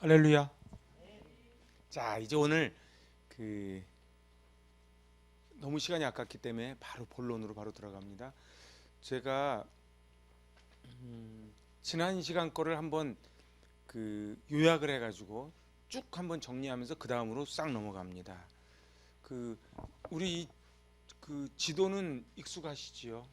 할렐루야. 자, 이제 오늘 너무 시간이 아깝기 때문에 바로 본론으로 바로 들어갑니다. 제가 지난 시간 거를 한번 요약을 해가지고 쭉 한번 정리하면서 그 다음으로 싹 넘어갑니다. 그 우리 지도는 익숙하시지요.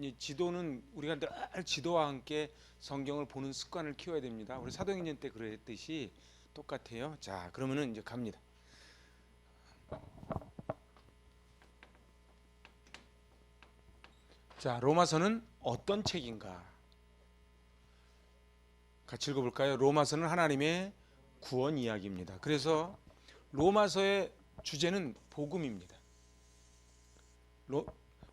이 지도는 우리가 늘 지도와 함께 성경을 보는 습관을 키워야 됩니다. 우리 사도행전 때 그랬듯이 똑같아요. 자, 그러면은 이제 갑니다. 자, 로마서는 어떤 책인가? 같이 읽어볼까요? 로마서는 하나님의 구원 이야기입니다. 그래서 로마서의 주제는 복음입니다.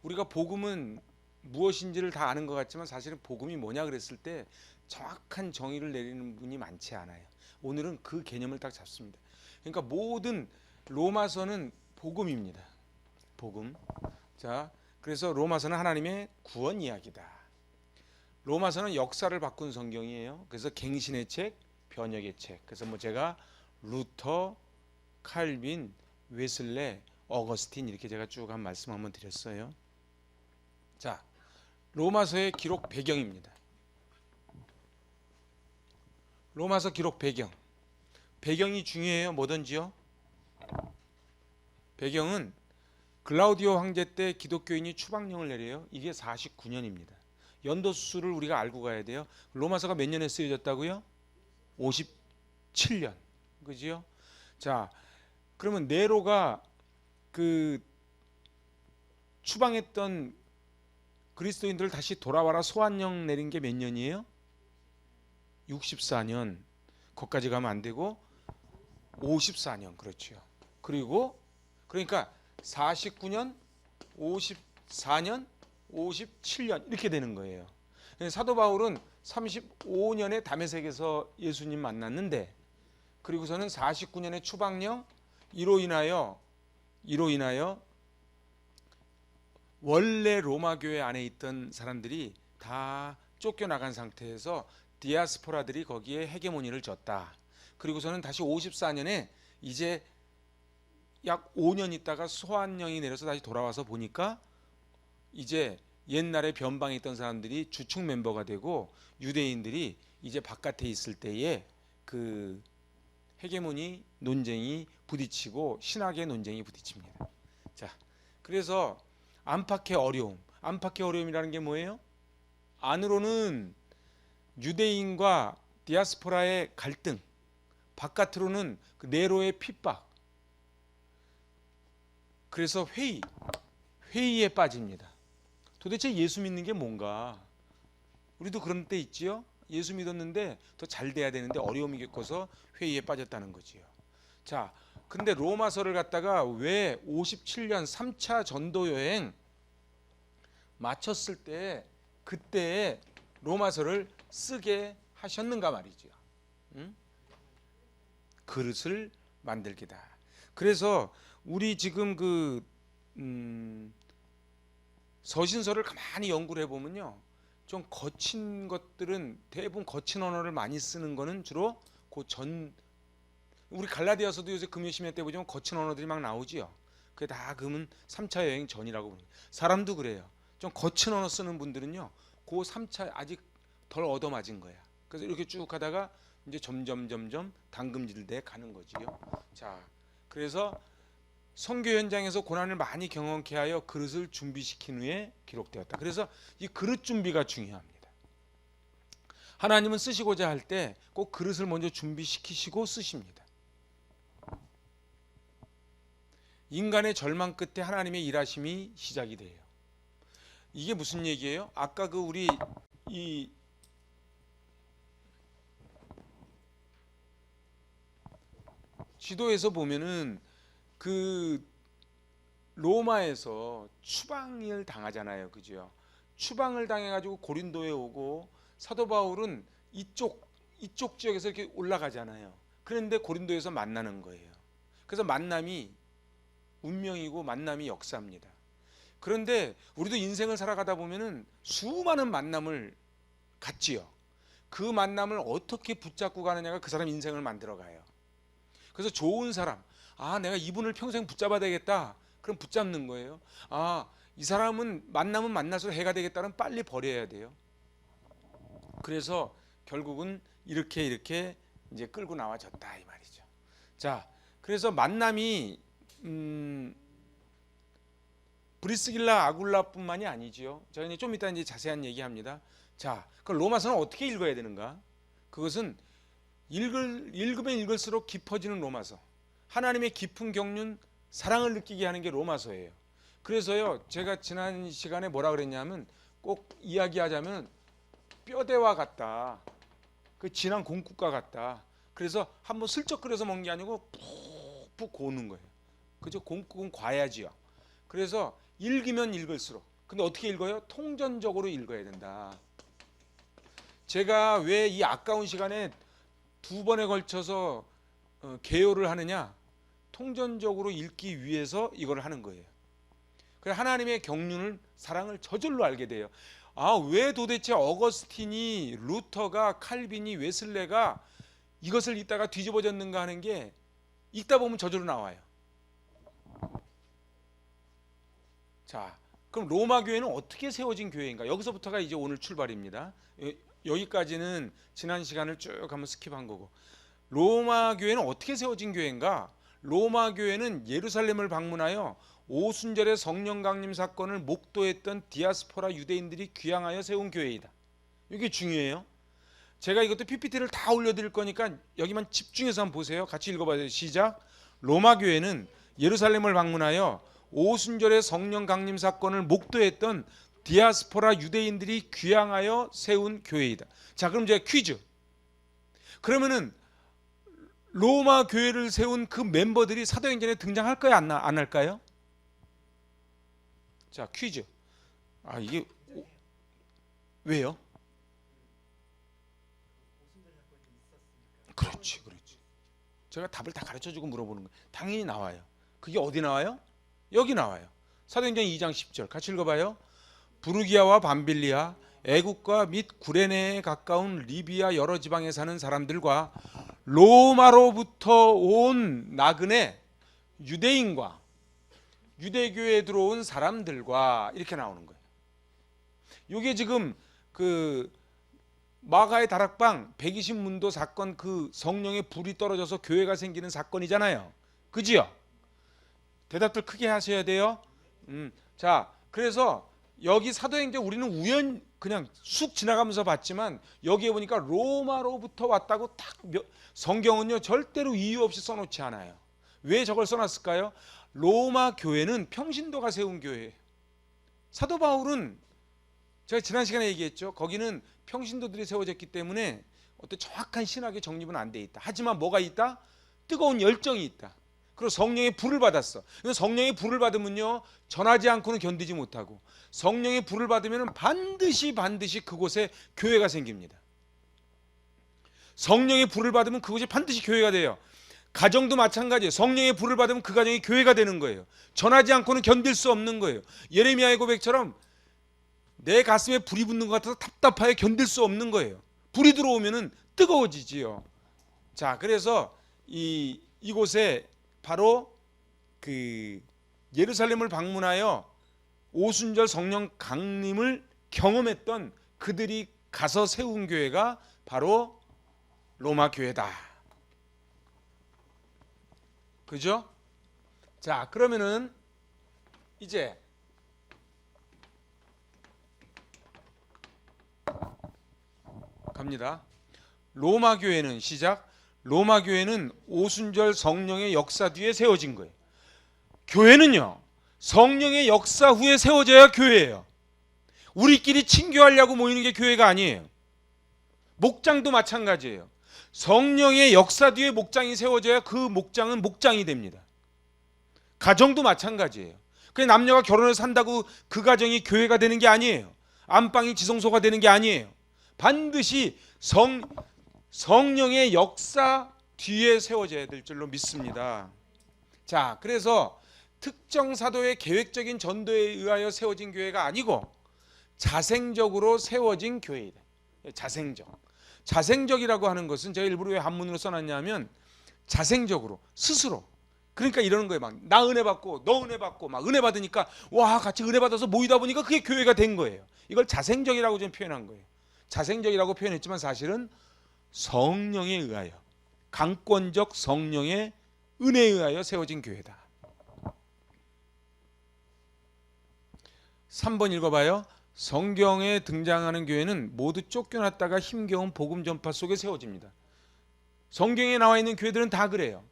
우리가 복음은 무엇인지를 다 아는 것 같지만 사실은 복음이 뭐냐 그랬을 때 정확한 정의를 내리는 분이 많지 않아요. 오늘은 그 개념을 딱 잡습니다. 그러니까 모든 로마서는 복음입니다. 복음. 자, 그래서 로마서는 하나님의 구원 이야기다. 로마서는 역사를 바꾼 성경이에요. 그래서 갱신의 책, 변혁의 책. 그래서 뭐 제가 루터, 칼빈, 웨슬레, 어거스틴 이렇게 제가 쭉 한 말씀 한번 드렸어요. 자, 로마서의 기록 배경입니다. 로마서 기록 배경. 배경이 중요해요. 뭐든지요. 배경은 글라우디오 황제 때 기독교인이 추방령을 내려요. 이게 49년입니다. 연도수를 우리가 알고 가야 돼요. 로마서가 몇 년에 쓰여졌다고요? 57년. 그지요? 자, 그러면 네로가 추방했던 그리스도인들을 다시 돌아와라 소환령 내린 게 몇 년이에요? 64년. 거기까지 가면 안 되고 54년. 그렇죠. 그리고 그러니까 49년, 54년, 57년 이렇게 되는 거예요. 사도 바울은 35년에 다메섹에서 예수님 만났는데 그리고서는 49년에 추방령 이로 인하여 원래 로마 교회 안에 있던 사람들이 다 쫓겨나간 상태에서 디아스포라들이 거기에 헤게모니를 줬다. 그리고서는 다시 54년에 이제 약 5년 있다가 소환령이 내려서 다시 돌아와서 보니까 이제 옛날에 변방에 있던 사람들이 주축 멤버가 되고 유대인들이 이제 바깥에 있을 때에 그 헤게모니 논쟁이 부딪히고 신학의 논쟁이 부딪힙니다. 자, 그래서 안팎의 어려움. 안팎의 어려움이라는 게 뭐예요? 안으로는 유대인과 디아스포라의 갈등, 바깥으로는 그 네로의 핍박. 그래서 회의에 빠집니다. 도대체 예수 믿는 게 뭔가? 우리도 그런 때 있지요? 예수 믿었는데 더 잘 돼야 되는데 어려움이 겪어서 회의에 빠졌다는 거지요. 자, 근데 로마서를 갖다가 왜 57년 3차 전도 여행 마쳤을 때 그때 로마서를 쓰게 하셨는가 말이죠. 응? 그릇을 만들기다. 그래서 우리 지금 서신서를 가만히 연구를 해보면요, 좀 거친 것들은 대부분 거친 언어를 많이 쓰는 거는 주로 우리 갈라디아서도 요새 금요시면 때 보면 거친 언어들이 막 나오지요. 그게 다 그러면 3차 여행 전이라고 부릅니다. 사람도 그래요. 좀 거친 언어 쓰는 분들은요, 그 3차 아직 덜 얻어맞은 거야. 그래서 이렇게 쭉 하다가 이제 점점 당금질대에 가는 거지요. 자, 그래서 선교 현장에서 고난을 많이 경험케 하여 그릇을 준비시킨 후에 기록되었다. 그래서 이 그릇 준비가 중요합니다. 하나님은 쓰시고자 할 때 꼭 그릇을 먼저 준비시키시고 쓰십니다. 인간의 절망 끝에 하나님의 일하심이 시작이 돼요. 이게 무슨 얘기예요? 아까 우리 이 지도에서 보면은 로마에서 추방을 당하잖아요. 그죠? 추방을 당해가지고 고린도에 오고 사도 바울은 이쪽 지역에서 이렇게 올라가잖아요. 그런데 고린도에서 만나는 거예요. 그래서 만남이 운명이고 만남이 역사입니다. 그런데 우리도 인생을 살아가다 보면은 수많은 만남을 갖지요. 그 만남을 어떻게 붙잡고 가느냐가 그 사람 인생을 만들어 가요. 그래서 좋은 사람, 내가 이분을 평생 붙잡아야 되겠다. 그럼 붙잡는 거예요. 이 사람은 만나면 만날수록 해가 되겠다면 빨리 버려야 돼요. 그래서 결국은 이렇게 이제 끌고 나와졌다 이 말이죠. 자, 그래서 만남이 브리스길라 아굴라뿐만이 아니지요. 저희는 좀 이따 이제 자세한 얘기합니다. 자, 그 로마서는 어떻게 읽어야 되는가? 그것은 읽으면 읽을수록 깊어지는 로마서. 하나님의 깊은 경륜, 사랑을 느끼게 하는 게 로마서예요. 그래서요, 제가 지난 시간에 뭐라 그랬냐면 꼭 이야기하자면 뼈대와 같다. 그 진한 공국과 같다. 그래서 한번 슬쩍 끓여서 먹는 게 아니고 푹푹 고우는 거예요. 그죠? 공국은 과야지요. 그래서 읽으면 읽을수록. 근데 어떻게 읽어요? 통전적으로 읽어야 된다. 제가 왜 이 아까운 시간에 2번에 걸쳐서 개요를 하느냐? 통전적으로 읽기 위해서 이걸 하는 거예요. 그래서 하나님의 경륜을, 사랑을 저절로 알게 돼요. 왜 도대체 어거스틴이, 루터가, 칼빈이, 웨슬레가 이것을 읽다가 뒤집어졌는가 하는 게 읽다 보면 저절로 나와요. 자, 그럼 로마 교회는 어떻게 세워진 교회인가? 여기서부터가 이제 오늘 출발입니다. 여기까지는 지난 시간을 쭉 한번 스킵한 거고, 로마 교회는 어떻게 세워진 교회인가? 로마 교회는 예루살렘을 방문하여 오순절의 성령 강림 사건을 목도했던 디아스포라 유대인들이 귀향하여 세운 교회이다. 이게 중요해요. 제가 이것도 PPT를 다 올려드릴 거니까 여기만 집중해서 한번 보세요. 같이 읽어봐요. 시작. 로마 교회는 예루살렘을 방문하여 오순절의 성령 강림 사건을 목도했던 디아스포라 유대인들이 귀향하여 세운 교회이다. 자, 그럼 이제 퀴즈. 그러면은 로마 교회를 세운 그 멤버들이 사도행전에 등장할까요? 안 할까요? 자, 퀴즈. 이게 왜요? 그렇지. 제가 답을 다 가르쳐주고 물어보는 거예요. 당연히 나와요. 그게 어디 나와요? 여기 나와요. 사도행전 2장 10절 같이 읽어봐요. 부르기아와 밤빌리아, 애국과 및 구레네에 가까운 리비아 여러 지방에 사는 사람들과 로마로부터 온 나그네 유대인과 유대교회에 들어온 사람들과 이렇게 나오는 거예요. 이게 지금 그 마가의 다락방 120문도 사건, 그 성령의 불이 떨어져서 교회가 생기는 사건이잖아요. 그지요? 대답들 크게 하셔야 돼요. 자, 그래서 여기 사도행전 우리는 그냥 쑥 지나가면서 봤지만 여기에 보니까 로마로부터 왔다고 딱 성경은요 절대로 이유 없이 써놓지 않아요. 왜 저걸 써놨을까요? 로마 교회는 평신도가 세운 교회예요. 사도 바울은 제가 지난 시간에 얘기했죠. 거기는 평신도들이 세워졌기 때문에 어떤 정확한 신학의 정립은 안 돼 있다. 하지만 뭐가 있다? 뜨거운 열정이 있다. 그리고 성령의 불을 받았어. 성령의 불을 받으면요 전하지 않고는 견디지 못하고, 성령의 불을 받으면 반드시 그곳에 교회가 생깁니다. 성령의 불을 받으면 그곳이 반드시 교회가 돼요. 가정도 마찬가지예요. 성령의 불을 받으면 그 가정이 교회가 되는 거예요. 전하지 않고는 견딜 수 없는 거예요. 예레미야의 고백처럼 내 가슴에 불이 붙는 것 같아서 답답하여 견딜 수 없는 거예요. 불이 들어오면은 뜨거워지지요. 자, 그래서 이곳에 바로 그 예루살렘을 방문하여 오순절 성령 강림을 경험했던 그들이 가서 세운 교회가 바로 로마 교회다. 그죠? 자, 그러면은 이제 갑니다. 로마 교회는 시작. 로마 교회는 오순절 성령의 역사 뒤에 세워진 거예요. 교회는요 성령의 역사 후에 세워져야 교회예요. 우리끼리 친교하려고 모이는 게 교회가 아니에요. 목장도 마찬가지예요. 성령의 역사 뒤에 목장이 세워져야 그 목장은 목장이 됩니다. 가정도 마찬가지예요. 그냥 남녀가 결혼을 산다고 그 가정이 교회가 되는 게 아니에요. 안방이 지성소가 되는 게 아니에요. 반드시 성령의 역사 뒤에 세워져야 될 줄로 믿습니다. 자, 그래서 특정 사도의 계획적인 전도에 의하여 세워진 교회가 아니고 자생적으로 세워진 교회이다. 자생적. 자생적이라고 하는 것은 제가 일부러 왜 한문으로 써놨냐면 자생적으로 스스로. 그러니까 이러는 거예요. 막 나 은혜 받고 너 은혜 받고 막 은혜 받으니까 와 같이 은혜 받아서 모이다 보니까 그게 교회가 된 거예요. 이걸 자생적이라고 좀 표현한 거예요. 자생적이라고 표현했지만 사실은 성령에 의하여, 강권적 성령의 은혜에 의하여 세워진 교회다. 3번 읽어봐요. 성경에 등장하는 교회는 모두 쫓겨났다가 힘겨운 복음 전파 속에 세워집니다. 성경에 나와 있는 교회들은 다 그래요.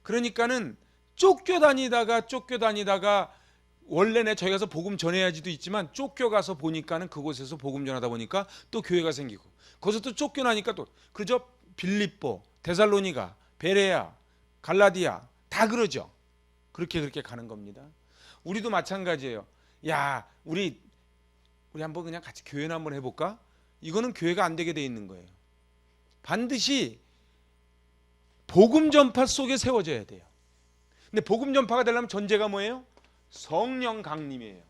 그러니까는 쫓겨다니다가 원래는 저희 가서 복음 전해야지도 있지만 쫓겨가서 보니까는 그곳에서 복음 전하다 보니까 또 교회가 생기고 거기서 또 쫓겨나니까 또 그죠? 빌립보, 데살로니가, 베레아, 갈라디아 다 그러죠. 그렇게 가는 겁니다. 우리도 마찬가지예요. 야, 우리 한번 그냥 같이 교회나 한번 해볼까? 이거는 교회가 안 되게 돼 있는 거예요. 반드시 복음 전파 속에 세워져야 돼요. 근데 복음 전파가 되려면 전제가 뭐예요? 성령 강림이에요.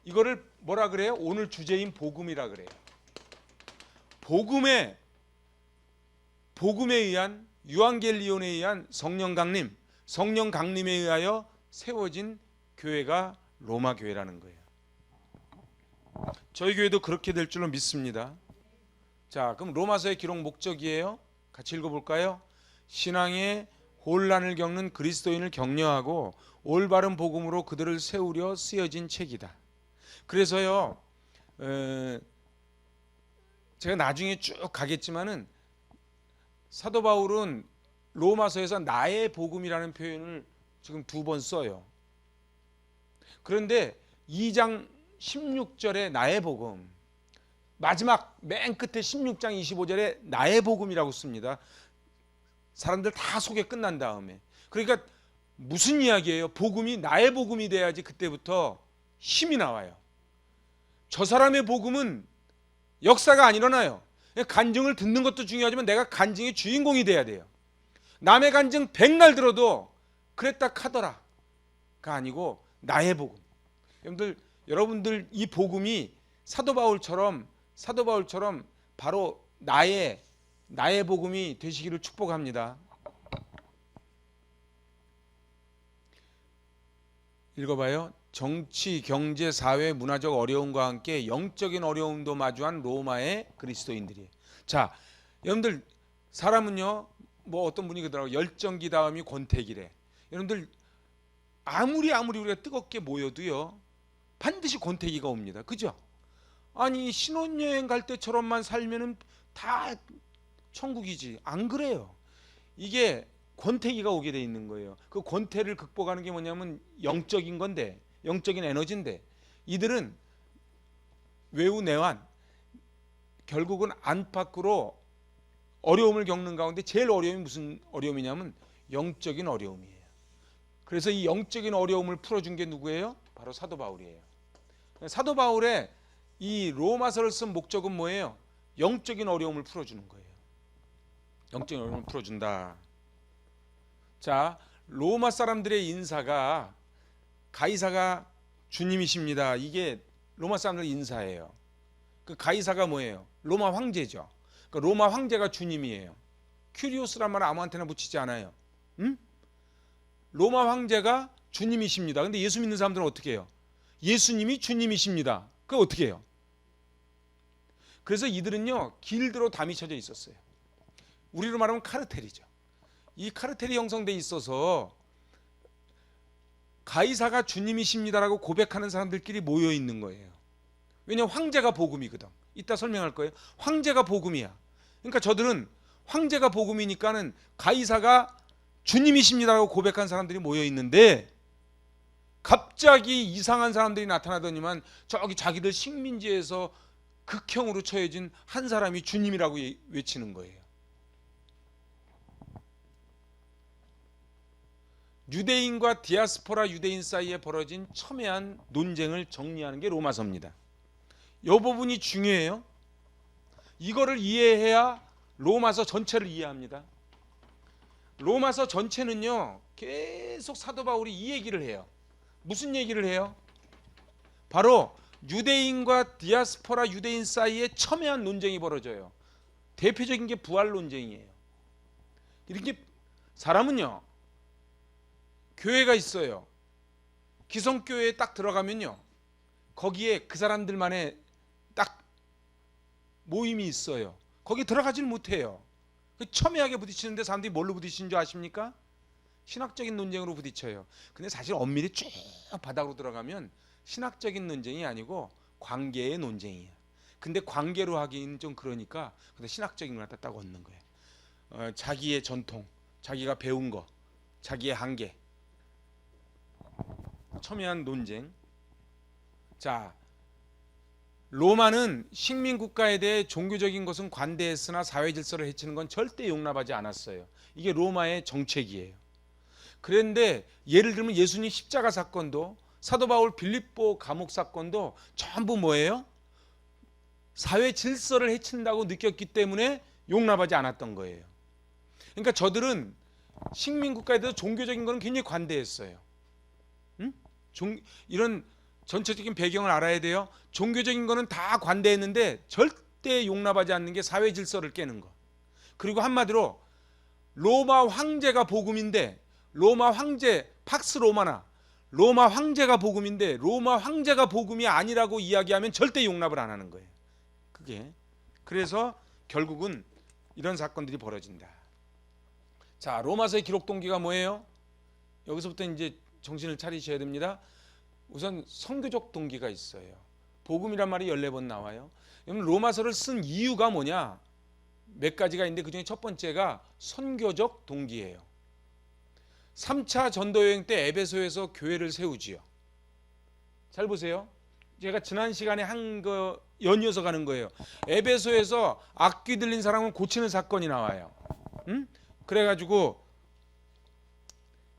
이거를 뭐라 그래요? 오늘 주제인 복음이라 그래요. 복음에 의한 유앙겔리온에 의한 성령 강림에 의하여 세워진 교회가 로마 교회라는 거예요. 저희 교회도 그렇게 될 줄로 믿습니다. 자, 그럼 로마서의 기록 목적이에요. 같이 읽어볼까요? 신앙의 혼란을 겪는 그리스도인을 격려하고 올바른 복음으로 그들을 세우려 쓰여진 책이다. 그래서요, 제가 나중에 쭉 가겠지만은 사도 바울은 로마서에서 나의 복음이라는 표현을 지금 2번 써요. 그런데 2장 16절에 나의 복음, 마지막 맨 끝에 16장 25절에 나의 복음이라고 씁니다. 사람들 다 소개 끝난 다음에. 그러니까 무슨 이야기예요? 복음이 나의 복음이 돼야지 그때부터 힘이 나와요. 저 사람의 복음은 역사가 안 일어나요. 간증을 듣는 것도 중요하지만 내가 간증의 주인공이 돼야 돼요. 남의 간증 100날 들어도 그랬다 카더라가 아니고 나의 복음. 여러분들 이 복음이 사도 바울처럼 바로 나의 복음이 되시기를 축복합니다. 읽어봐요. 정치, 경제, 사회, 문화적 어려움과 함께 영적인 어려움도 마주한 로마의 그리스도인들이에요. 자, 여러분들 사람은요, 뭐 어떤 분이 그러더라고요. 열정기 다음이 권태기래. 여러분들 아무리 우리가 뜨겁게 모여도요, 반드시 권태기가 옵니다. 그죠? 아니 신혼여행 갈 때처럼만 살면은 다 천국이지. 안 그래요. 이게 권태기가 오게 돼 있는 거예요. 그 권태를 극복하는 게 뭐냐면 영적인 건데, 영적인 에너지인데, 이들은 외우 내환, 결국은 안팎으로 어려움을 겪는 가운데 제일 어려움이 무슨 어려움이냐면 영적인 어려움이에요. 그래서 이 영적인 어려움을 풀어준 게 누구예요? 바로 사도 바울이에요. 사도 바울의 이 로마서를 쓴 목적은 뭐예요? 영적인 어려움을 풀어주는 거예요. 영적인 어려움을 풀어준다. 자, 로마 사람들의 인사가 가이사가 주님이십니다. 이게 로마 사람들의 인사예요. 그 가이사가 뭐예요? 로마 황제죠. 그 로마 황제가 주님이에요. 큐리오스란 말을 아무한테나 붙이지 않아요. 응? 로마 황제가 주님이십니다. 근데 예수 믿는 사람들은 어떻게 해요? 예수님이 주님이십니다. 그거 어떻게 해요? 그래서 이들은요, 길드로 담이 쳐져 있었어요. 우리로 말하면 카르텔이죠. 이 카르텔이 형성돼 있어서 가이사가 주님이십니다라고 고백하는 사람들끼리 모여 있는 거예요. 왜냐하면 황제가 복음이거든. 이따 설명할 거예요. 황제가 복음이야. 그러니까 저들은 황제가 복음이니까는 가이사가 주님이십니다라고 고백한 사람들이 모여 있는데, 갑자기 이상한 사람들이 나타나더니만 저기 자기들 식민지에서 극형으로 처해진 한 사람이 주님이라고 외치는 거예요. 유대인과 디아스포라 유대인 사이에 벌어진 첨예한 논쟁을 정리하는 게 로마서입니다. 이 부분이 중요해요. 이거를 이해해야 로마서 전체를 이해합니다. 로마서 전체는요, 계속 사도 바울이 이 얘기를 해요. 무슨 얘기를 해요? 바로 유대인과 디아스포라 유대인 사이에 첨예한 논쟁이 벌어져요. 대표적인 게 부활 논쟁이에요. 이렇게 사람은요, 교회가 있어요. 기성교회에 딱 들어가면요, 거기에 그 사람들만의 딱 모임이 있어요. 거기 들어가지는 못해요. 첨예하게 부딪히는데 사람들이 뭘로 부딪히는 줄 아십니까? 신학적인 논쟁으로 부딪혀요. 근데 사실 엄밀히 쭉 바닥으로 들어가면 신학적인 논쟁이 아니고 관계의 논쟁이에요. 근데 관계로 하기는 좀 그러니까 근데 신학적인 걸 갖다 딱 얻는 거예요. 자기의 전통, 자기가 배운 거, 자기의 한계, 첨예한 논쟁. 자, 로마는 식민 국가에 대해 종교적인 것은 관대했으나 사회 질서를 해치는 건 절대 용납하지 않았어요. 이게 로마의 정책이에요. 그런데 예를 들면 예수님 십자가 사건도, 사도 바울 빌립보 감옥 사건도 전부 뭐예요? 사회 질서를 해친다고 느꼈기 때문에 용납하지 않았던 거예요. 그러니까 저들은 식민 국가에 대해서 종교적인 거는 굉장히 관대했어요. 응? 이런 전체적인 배경을 알아야 돼요. 종교적인 거는 다 관대했는데 절대 용납하지 않는 게 사회 질서를 깨는 거. 그리고 한마디로 로마 황제가 복음인데, 로마 황제 팍스 로마나 로마 황제가 복음인데 로마 황제가 복음이 아니라고 이야기하면 절대 용납을 안 하는 거예요. 그게 그래서 결국은 이런 사건들이 벌어진다. 자, 로마서의 기록 동기가 뭐예요? 여기서부터 이제 정신을 차리셔야 됩니다. 우선 선교적 동기가 있어요. 복음이란 말이 14번 나와요. 로마서를 쓴 이유가 뭐냐? 몇 가지가 있는데 그중에 첫 번째가 선교적 동기예요. 3차 전도여행 때 에베소에서 교회를 세우지요. 잘 보세요. 제가 지난 시간에 한 거 연이어서 가는 거예요. 에베소에서 악귀 들린 사람을 고치는 사건이 나와요. 그래가지고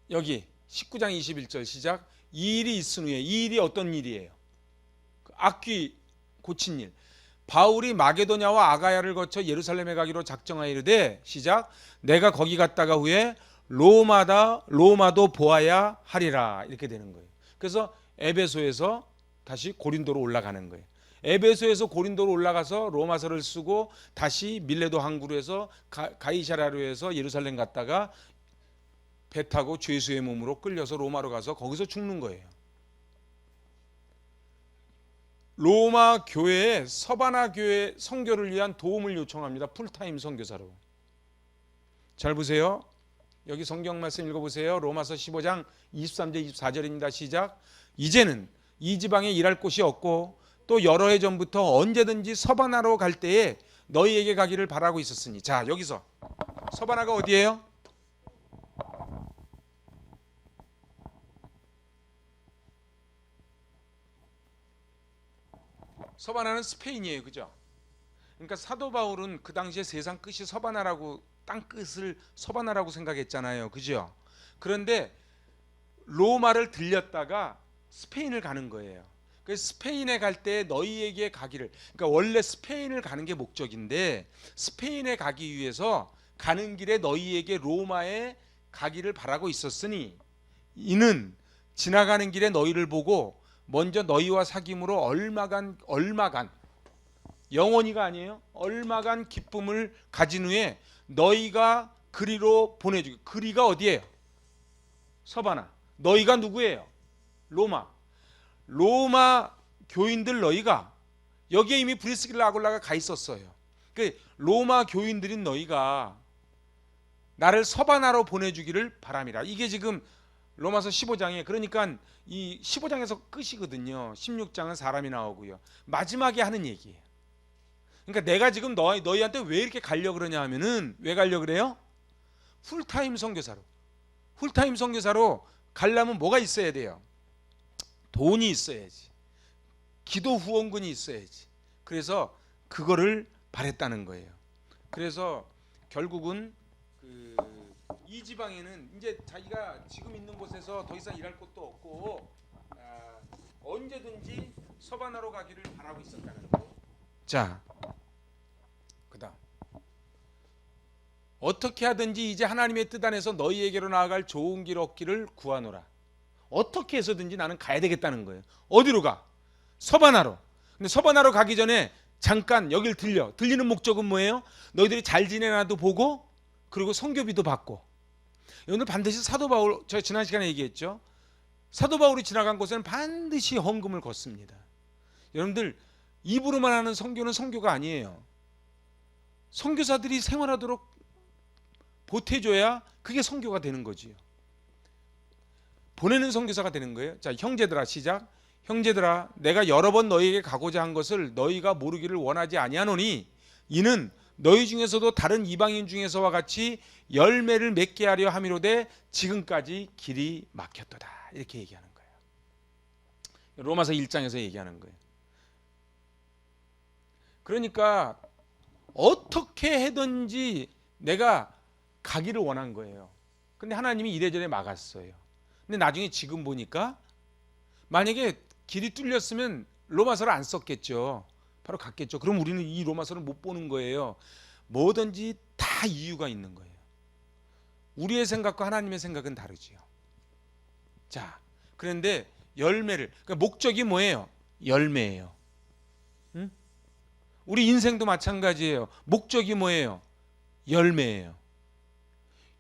여기 19장 21절 시작. 이 일이 있은 후에, 이 일이 어떤 일이에요? 악귀 고친 일. 바울이 마게도냐와 아가야를 거쳐 예루살렘에 가기로 작정하이르되 시작. 내가 거기 갔다가 후에 로마도 보아야 하리라. 이렇게 되는 거예요. 그래서 에베소에서 다시 고린도로 올라가는 거예요. 에베소에서 고린도로 올라가서 로마서를 쓰고 다시 밀레도 항구로 해서 가이사랴로 해서 예루살렘 갔다가 배 타고 죄수의 몸으로 끌려서 로마로 가서 거기서 죽는 거예요. 로마 교회에 서바나 교회 선교를 위한 도움을 요청합니다. 풀타임 선교사로. 잘 보세요. 여기 성경 말씀 읽어보세요. 로마서 15장 23절 24절입니다. 시작. 이제는 이 지방에 일할 곳이 없고 또 여러 해 전부터 언제든지 서바나로 갈 때에 너희에게 가기를 바라고 있었으니. 자, 여기서 서바나가 어디예요? 서바나는 스페인이에요. 그죠? 그러니까 사도 바울은 그 당시에 세상 끝이 서바나라고, 땅 끝을 서바나라고 생각했잖아요. 그죠? 그런데 로마를 들렸다가 스페인을 가는 거예요. 그래서 스페인에 갈 때 너희에게 가기를, 그러니까 원래 스페인을 가는 게 목적인데 스페인에 가기 위해서 가는 길에 너희에게 로마에 가기를 바라고 있었으니 이는 지나가는 길에 너희를 보고 먼저 너희와 사귐으로 얼마간 영원히가 아니에요. 얼마간 기쁨을 가진 후에 너희가 그리로 보내주기. 그리가 어디예요? 서바나. 너희가 누구예요? 로마 교인들 너희가 여기에 이미 브리스길라 아굴라가 가 있었어요. 그 로마 교인들인 너희가 나를 서바나로 보내주기를 바람이라. 이게 지금 로마서 15장에, 그러니까 이 15장에서 끝이거든요. 16장은 사람이 나오고요. 마지막에 하는 얘기예요. 그러니까 내가 지금 너희한테 왜 이렇게 가려고 그러냐 하면은, 왜 가려고 그래요? 풀타임 선교사로. 풀타임 선교사로 가려면 뭐가 있어야 돼요? 돈이 있어야지. 기도 후원금이 있어야지. 그래서 그거를 바랬다는 거예요. 그래서 결국은 이 지방에는 이제 자기가 지금 있는 곳에서 더 이상 일할 곳도 없고 언제든지 서바나로 가기를 바라고 있었다는 거예요. 자, 그다음 어떻게 하든지 이제 하나님의 뜻 안에서 너희에게로 나아갈 좋은 길 얻기를 구하노라. 어떻게 해서든지 나는 가야 되겠다는 거예요. 어디로 가? 서바나로. 근데 서바나로 가기 전에 잠깐 여길 들리는 목적은 뭐예요? 너희들이 잘 지내나도 보고, 그리고 선교비도 받고. 오늘 반드시 사도 바울, 제가 지난 시간에 얘기했죠. 사도 바울이 지나간 곳에는 반드시 헌금을 걷습니다. 여러분들, 입으로만 하는 선교는 선교가 아니에요. 선교사들이 생활하도록 보태줘야 그게 선교가 되는 거지요. 보내는 선교사가 되는 거예요. 자, 형제들아, 시작. 형제들아, 내가 여러 번 너희에게 가고자 한 것을 너희가 모르기를 원하지 아니하노니 이는 너희 중에서도 다른 이방인 중에서와 같이 열매를 맺게 하려 함이로되 지금까지 길이 막혔도다. 이렇게 얘기하는 거예요. 로마서 1장에서 얘기하는 거예요. 그러니까 어떻게 해든지 내가 가기를 원한 거예요. 근데 하나님이 이래저래 막았어요. 근데 나중에 지금 보니까 만약에 길이 뚫렸으면 로마서를 안 썼겠죠. 바로 갔겠죠. 그럼 우리는 이 로마서를 못 보는 거예요. 뭐든지 다 이유가 있는 거예요. 우리의 생각과 하나님의 생각은 다르지요. 자, 그런데 열매를, 그러니까 목적이 뭐예요? 열매예요. 응? 우리 인생도 마찬가지예요. 목적이 뭐예요? 열매예요.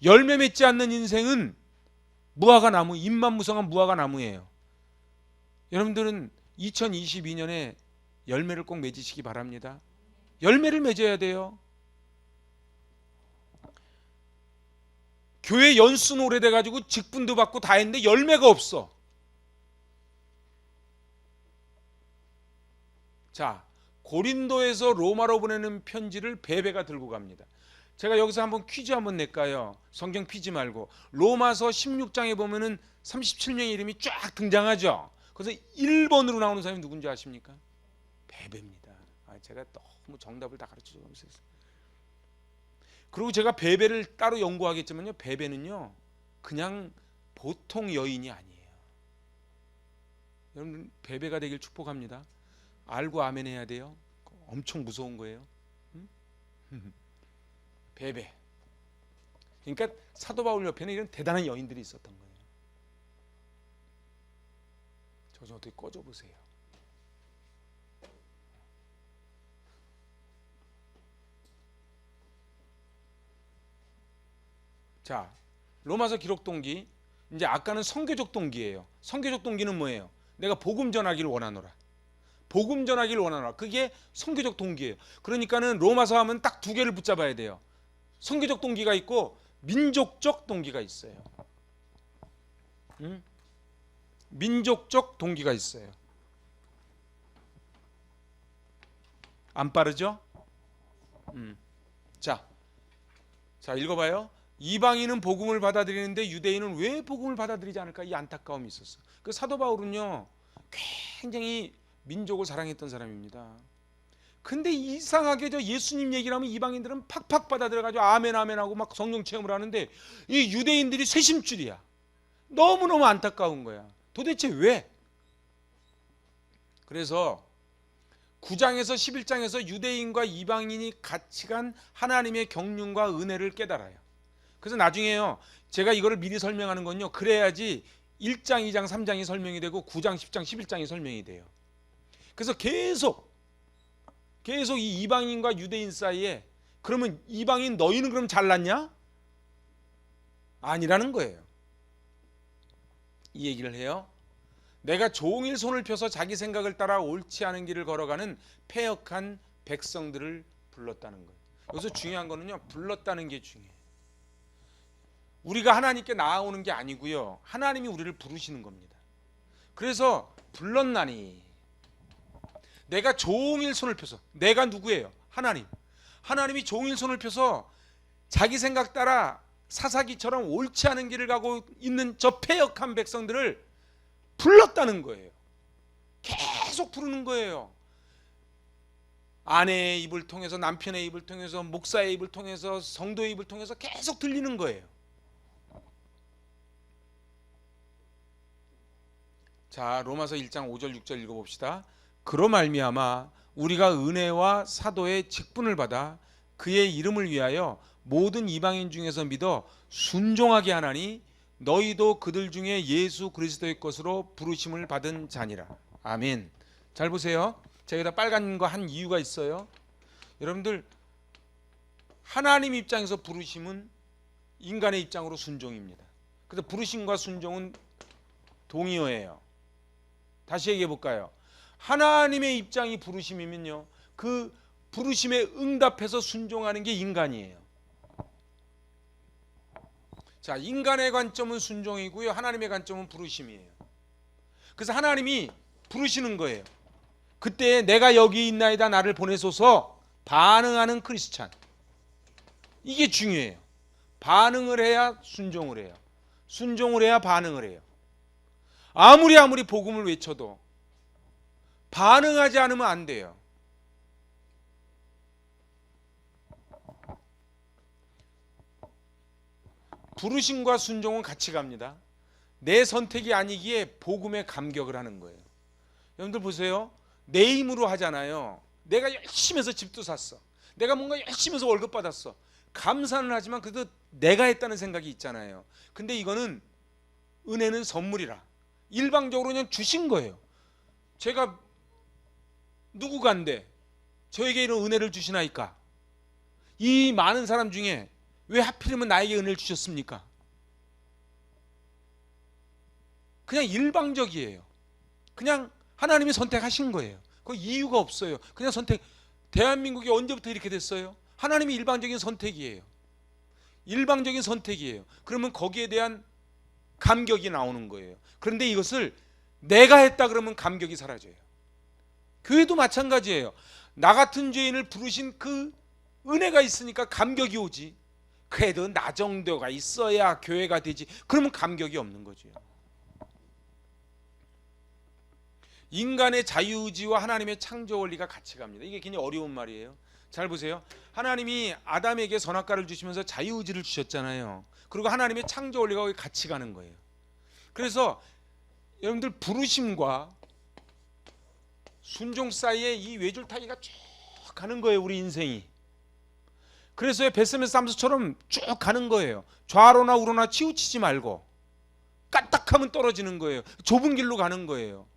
열매 맺지 않는 인생은 무화과 나무, 잎만 무성한 무화과 나무예요. 여러분들은 2022년에 열매를 꼭 맺으시기 바랍니다. 열매를 맺어야 돼요. 교회 연수는 오래돼가지고 직분도 받고 다 했는데 열매가 없어. 자, 고린도에서 로마로 보내는 편지를 베베가 들고 갑니다. 제가 여기서 한번 퀴즈 한번 낼까요? 성경 피지 말고. 로마서 16장에 보면은 37명의 이름이 쫙 등장하죠. 그래서 1번으로 나오는 사람이 누군지 아십니까? 베베입니다. 제가 너무 정답을 다 가르쳐주고 있어요. 그리고 제가 베베를 따로 연구하겠지만요, 베베는요 그냥 보통 여인이 아니에요. 여러분, 베베가 되길 축복합니다. 알고 아멘 해야 돼요. 엄청 무서운 거예요. 베베. 그러니까 사도 바울 옆에는 이런 대단한 여인들이 있었던 거예요. 저 좀 어떻게 꺼져 보세요. 자, 로마서 기록 동기. 이제 아까는 선교적 동기예요. 선교적 동기는 뭐예요? 내가 복음 전하기를 원하노라. 복음 전하기를 원하노라. 그게 선교적 동기예요. 그러니까는 로마서 하면 딱 두 개를 붙잡아야 돼요. 선교적 동기가 있고 민족적 동기가 있어요. 민족적 동기가 있어요. 안 빠르죠? 자, 읽어봐요. 이방인은 복음을 받아들이는데 유대인은 왜 복음을 받아들이지 않을까? 이 안타까움이 있었어. 그 사도 바울은요 굉장히 민족을 사랑했던 사람입니다. 근데 이상하게 저 예수님 얘기를 하면 이방인들은 팍팍 받아들여가지고 아멘 아멘 하고 막 성령 체험을 하는데 이 유대인들이 쇄심줄이야. 너무너무 안타까운 거야. 도대체 왜? 그래서 9장에서 11장에서 유대인과 이방인이 같이 간 하나님의 경륜과 은혜를 깨달아요. 그래서 나중에요, 제가 이거를 미리 설명하는 건요, 그래야지 1장, 2장, 3장이 설명이 되고 9장, 10장, 11장이 설명이 돼요. 그래서 계속 이 이방인과 유대인 사이에, 그러면 이방인 너희는 그럼 잘났냐? 아니라는 거예요. 이 얘기를 해요. 내가 종일 손을 펴서 자기 생각을 따라 옳지 않은 길을 걸어가는 패역한 백성들을 불렀다는 거예요. 여기서 중요한 거는요, 불렀다는 게 중요해요. 우리가 하나님께 나아오는 게 아니고요, 하나님이 우리를 부르시는 겁니다. 그래서 불렀나니, 내가 종일 손을 펴서, 내가 누구예요? 하나님이 종일 손을 펴서 자기 생각 따라 사사기처럼 옳지 않은 길을 가고 있는 저 패역한 백성들을 불렀다는 거예요. 계속 부르는 거예요. 아내의 입을 통해서, 남편의 입을 통해서, 목사의 입을 통해서, 성도의 입을 통해서 계속 들리는 거예요. 자, 로마서 1장 5절 6절 읽어봅시다. 그로 말미암아 우리가 은혜와 사도의 직분을 받아 그의 이름을 위하여 모든 이방인 중에서 믿어 순종하게 하나니 너희도 그들 중에 예수 그리스도의 것으로 부르심을 받은 자니라. 아멘. 잘 보세요. 제가 여기다 빨간 거 한 이유가 있어요. 여러분들 하나님 입장에서 부르심은 인간의 입장으로 순종입니다. 그래서 부르심과 순종은 동의어예요. 다시 얘기해 볼까요? 하나님의 입장이 부르심이면요, 그 부르심에 응답해서 순종하는 게 인간이에요. 자, 인간의 관점은 순종이고요, 하나님의 관점은 부르심이에요. 그래서 하나님이 부르시는 거예요. 그때 내가 여기 있나이다 나를 보내소서 반응하는 크리스찬. 이게 중요해요. 반응을 해야 순종을 해요. 순종을 해야 반응을 해요. 아무리 복음을 외쳐도 반응하지 않으면 안 돼요. 부르심과 순종은 같이 갑니다. 내 선택이 아니기에 복음에 감격을 하는 거예요. 여러분들 보세요. 내 힘으로 하잖아요. 내가 열심히 해서 집도 샀어. 내가 뭔가 열심히 해서 월급 받았어. 감사는 하지만 그래도 내가 했다는 생각이 있잖아요. 근데 이거는 은혜는 선물이라 일방적으로 그냥 주신 거예요. 제가 누구간데 저에게 이런 은혜를 주시나이까? 이 많은 사람 중에 왜 하필이면 나에게 은혜를 주셨습니까? 그냥 일방적이에요. 그냥 하나님이 선택하신 거예요. 그 이유가 없어요. 그냥 선택. 대한민국이 언제부터 이렇게 됐어요? 하나님이 일방적인 선택이에요. 일방적인 선택이에요. 그러면 거기에 대한 감격이 나오는 거예요. 그런데 이것을 내가 했다 그러면 감격이 사라져요. 교회도 마찬가지예요. 나 같은 죄인을 부르신 그 은혜가 있으니까 감격이 오지. 그래도 나 정도가 있어야 교회가 되지. 그러면 감격이 없는 거죠. 인간의 자유의지와 하나님의 창조 원리가 같이 갑니다. 이게 굉장히 어려운 말이에요. 잘 보세요. 하나님이 아담에게 선악과를 주시면서 자유의지를 주셨잖아요. 그리고 하나님의 창조 원리가 같이 가는 거예요. 그래서 여러분들 부르심과 순종 사이에 이 외줄타기가 쭉 가는 거예요. 우리 인생이. 그래서 베스메스 함수처럼 쭉 가는 거예요. 좌로나 우로나 치우치지 말고 까딱하면 떨어지는 거예요. 좁은 길로 가는 거예요.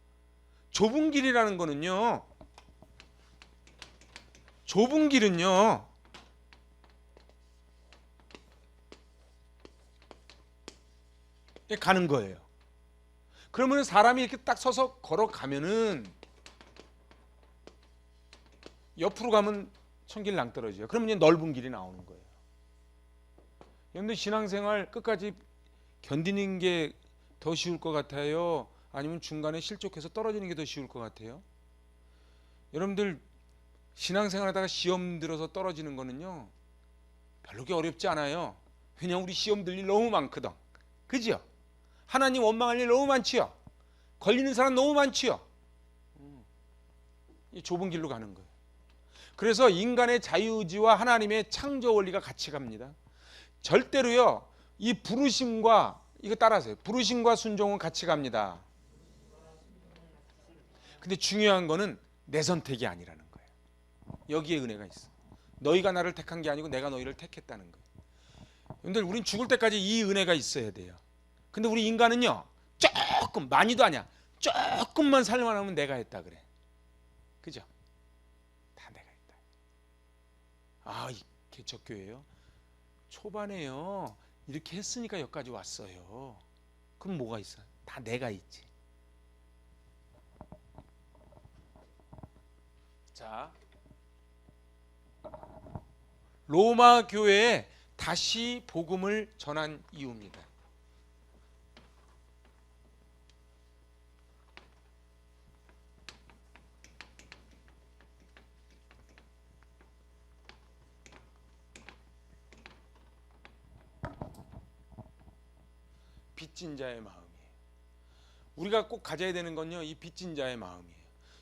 좁은 길이라는 거는요, 좁은 길은요, 가는 거예요. 그러면 사람이 이렇게 딱 서서 걸어가면은 옆으로 가면 천길 낭떠러지요. 그러면 이제 넓은 길이 나오는 거예요. 여러분들 신앙생활 끝까지 견디는 게 더 쉬울 것 같아요? 아니면 중간에 실족해서 떨어지는 게 더 쉬울 것 같아요? 여러분들 신앙생활 하다가 시험 들어서 떨어지는 거는요, 별로 그렇게 어렵지 않아요. 왜냐면 우리 시험 들 일 너무 많거든. 그죠? 하나님 원망할 일 너무 많지요. 걸리는 사람 너무 많지요. 이 좁은 길로 가는 거예요. 그래서 인간의 자유의지와 하나님의 창조 원리가 같이 갑니다. 절대로요, 이 부르심과, 이거 따라하세요. 부르심과 순종은 같이 갑니다. 근데 중요한 거는 내 선택이 아니라는 거예요. 여기에 은혜가 있어. 너희가 나를 택한 게 아니고 내가 너희를 택했다는 거예요. 여러분들 우린 죽을 때까지 이 은혜가 있어야 돼요. 근데 우리 인간은요, 조금, 많이도 아니야, 조금만 살만하면 내가 했다 그래. 그죠? 다 내가 했다. 아, 이 개척교회요, 초반에요 이렇게 했으니까 여기까지 왔어요. 그럼 뭐가 있어? 다 내가 있지. 자, 로마 교회에 다시 복음을 전한 이유입니다. 빚진 자의 마음이에요. 우리가 꼭 가져야 되는 건요, 이 빚진 자의 마음이에요.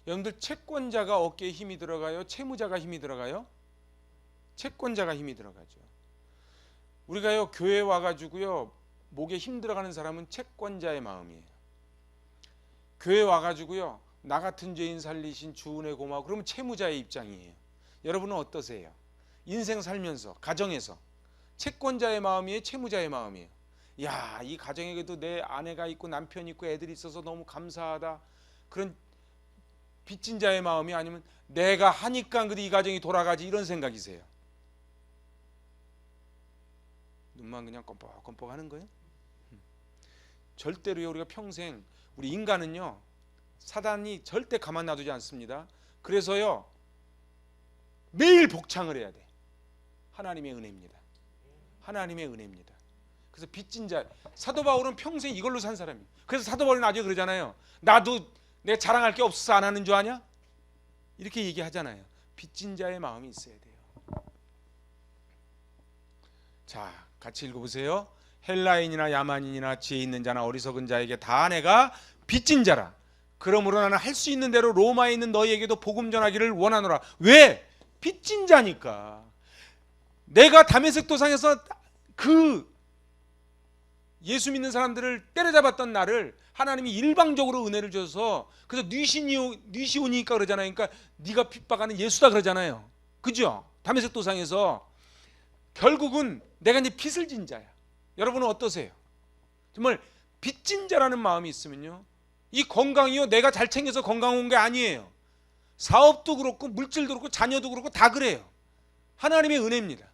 여러분들 채권자가 어깨에 힘이 들어가요? 채무자가 힘이 들어가요? 채권자가 힘이 들어가죠. 우리가요, 교회 와가지고요, 목에 힘 들어가는 사람은 채권자의 마음이에요. 교회 와가지고요, 나 같은 죄인 살리신 주 은혜 고마워, 그러면 채무자의 입장이에요. 여러분은 어떠세요? 인생 살면서, 가정에서 채권자의 마음이에요? 채무자의 마음이에요? 야, 이 가정에도 내 아내가 있고 남편이 있고 애들이 있어서 너무 감사하다, 그런 빚진 자의 마음이 아니면 내가 하니까 그래도 이 가정이 돌아가지 이런 생각이세요? 눈만 그냥 껌뻑껌뻑 하는 거예요? 절대로요. 우리가 평생 우리 인간은요 사단이 절대 가만 놔두지 않습니다. 그래서요 매일 복창을 해야 돼. 하나님의 은혜입니다. 하나님의 은혜입니다. 그래서 빚진 자, 사도 바울은 평생 이걸로 산 사람이에요. 그래서 사도 바울이 나중에 그러잖아요. 나도 내가 자랑할 게 없어서 안 하는 줄 아냐? 이렇게 얘기하잖아요. 빚진 자의 마음이 있어야 돼요. 자, 같이 읽어보세요. 헬라인이나 야만인이나 지혜 있는 자나 어리석은 자에게 다 내가 빚진 자라. 그러므로 나는 할 수 있는 대로 로마에 있는 너희에게도 복음 전하기를 원하노라. 왜? 빚진 자니까. 내가 다메섹 도상에서 그 예수 믿는 사람들을 때려잡았던 나를 하나님이 일방적으로 은혜를 줘서 그래서 뉘시오니까 그러잖아요. 그러니까 네가 핍박하는 예수다 그러잖아요. 그죠? 다메섹 도상에서 결국은 내가 이제 빚을 진 자야. 여러분은 어떠세요? 정말 빚진 자라는 마음이 있으면요 이 건강이요 내가 잘 챙겨서 건강 온 게 아니에요. 사업도 그렇고 물질도 그렇고 자녀도 그렇고 다 그래요. 하나님의 은혜입니다.